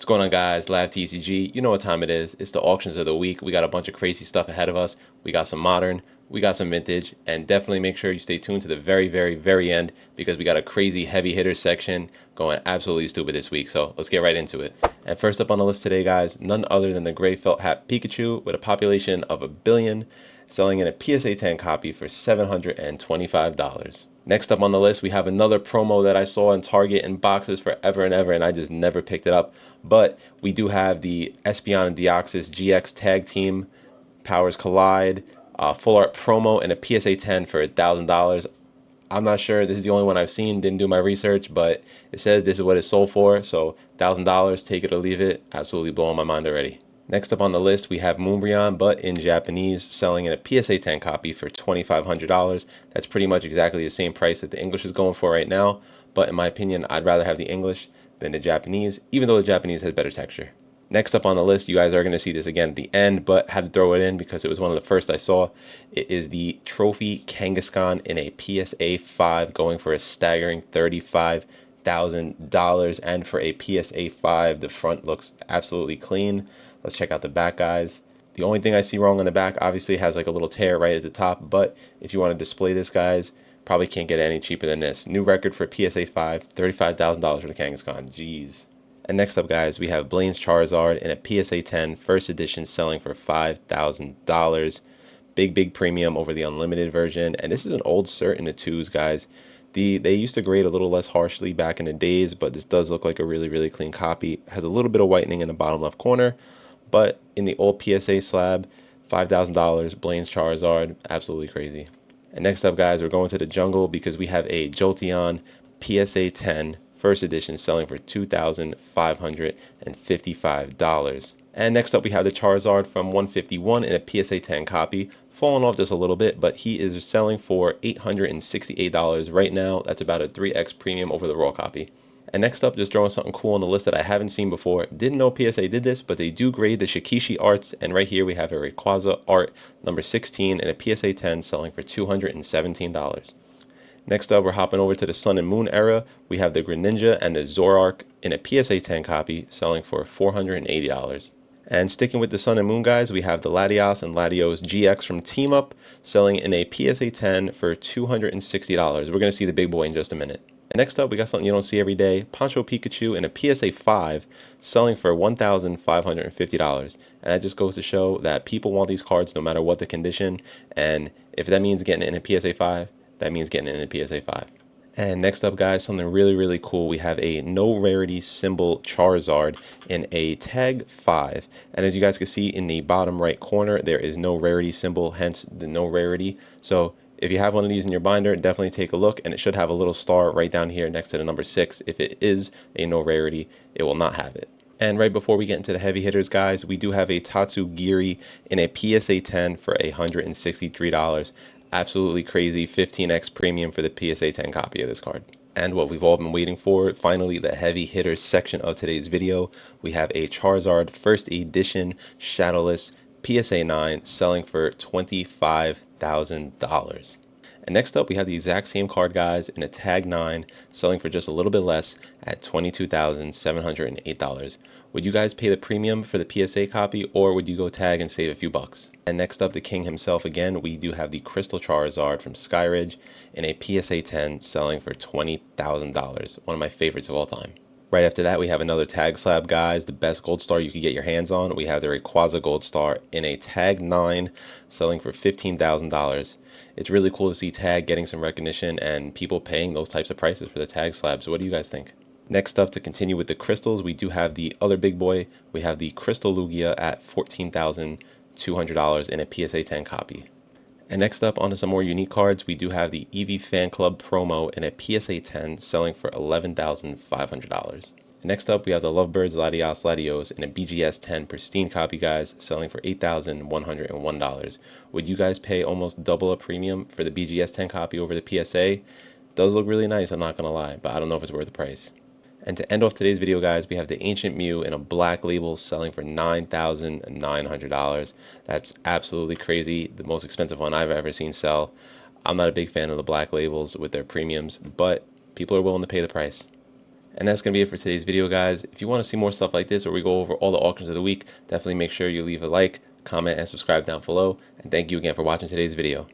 going on, guys? Lab TCG. You know what time it is. It's the auctions of the week. We got a bunch of crazy stuff ahead of us. We got some modern, we got some vintage, and definitely make sure you stay tuned to the very end because we got a crazy heavy hitters section going absolutely stupid this week. So let's get right into it. And first up on the list today, guys, none other than the gray felt hat Pikachu with a population of 1 billion, selling in a PSA 10 copy for $725. Next up on the list, we have another promo that I saw in Target in boxes forever and ever, and I just never picked it up. But we do have the Espeon and Deoxys GX Tag Team Powers Collide full art promo and a PSA 10 for $1,000. I'm not sure. This is the only one I've seen. Didn't do my research, but it says this is what it's sold for. So $1,000, take it or leave it. Absolutely blowing my mind already. Next up on the list, we have Moonbryon, but in Japanese, selling in a PSA 10 copy for $2,500. That's pretty much exactly the same price that the English is going for right now. But in my opinion, I'd rather have the English than the Japanese, even though the Japanese has better texture. Next up on the list, you guys are going to see this again at the end, but had to throw it in because it was one of the first I saw. It is the Trophy Kangaskhan in a PSA 5 going for a staggering $35,000. And for a PSA 5, the front looks absolutely clean. Let's check out the back, guys. The only thing I see wrong on the back obviously has like a little tear right at the top, but if you want to display this, guys, probably can't get it any cheaper than this. New record for PSA 5, $35,000 for the Kangaskhan. Jeez. And next up, guys, we have Blaine's Charizard in a PSA 10 first edition selling for $5,000. Big premium over the unlimited version. And this is an old cert in the twos, guys. They used to grade a little less harshly back in the days, but this does look like a really clean copy. It has a little bit of whitening in the bottom left corner, but in the old PSA slab, $5,000, Blaine's Charizard, absolutely crazy. And next up, guys, we're going to the jungle because we have a Jolteon PSA 10 first edition selling for $2,555. And next up, we have the Charizard from 151 in a PSA 10 copy, falling off just a little bit, but he is selling for $868 right now. That's about a 3x premium over the raw copy. And next up, just throwing something cool on the list that I haven't seen before. Didn't know PSA did this, but they do grade the Shikishi arts. And right here we have a Rayquaza art number 16 in a PSA 10 selling for $217. Next up, we're hopping over to the Sun and Moon era. We have the Greninja and the Zoroark in a PSA 10 copy selling for $480. And sticking with the Sun and Moon, guys, we have the Latios and Latios GX from Team Up selling in a PSA 10 for $260. We're going to see the big boy in just a minute. And next up, we got something you don't see every day. Poncho Pikachu in a PSA 5 selling for $1,550. And that just goes to show that people want these cards no matter what the condition. And if that means getting it in a PSA 5, that means getting it in a PSA 5. And next up, guys, something really cool. We have a no rarity symbol Charizard in a tag 5. And as you guys can see in the bottom right corner, there is no rarity symbol, hence the no rarity. So if you have one of these in your binder, definitely take a look, and it should have a little star right down here next to the number 6. If it is a no rarity, it will not have it. And right before we get into the heavy hitters, guys, we do have a Tatsugiri in a PSA 10 for $163. Absolutely crazy 15x premium for the PSA 10 copy of this card. And what we've all been waiting for, finally, the heavy hitters section of today's video. We have a Charizard first edition shadowless PSA 9 selling for $25,000. And next up, we have the exact same card, guys, in a tag 9 selling for just a little bit less at $22,708. Would you guys pay the premium for the PSA copy, or would you go tag and save a few bucks? And next up, the king himself again, we do have the Crystal Charizard from Skyridge in a PSA 10 selling for $20,000. One of my favorites of all time. Right after that, we have another tag slab, guys, the best gold star you could get your hands on. We have the Rayquaza Gold Star in a tag 9 selling for $15,000. It's really cool to see tag getting some recognition and people paying those types of prices for the tag slabs. What do you guys think? Next up, to continue with the crystals, we do have the other big boy. We have the Crystal Lugia at $14,200 in a PSA 10 copy. And next up, onto some more unique cards, we do have the Eevee Fan Club promo in a PSA 10 selling for $11,500. Next up, we have the Lovebirds Latios in a BGS 10 pristine copy, guys, selling for $8,101. Would you guys pay almost double a premium for the BGS 10 copy over the PSA? Does look really nice, I'm not going to lie, but I don't know if it's worth the price. And to end off today's video, guys, we have the Ancient Mew in a black label selling for $9,900. That's absolutely crazy. The most expensive one I've ever seen sell. I'm not a big fan of the black labels with their premiums, but people are willing to pay the price. And that's going to be it for today's video, guys. If you want to see more stuff like this, or we go over all the auctions of the week, definitely make sure you leave a like, comment, and subscribe down below. And thank you again for watching today's video.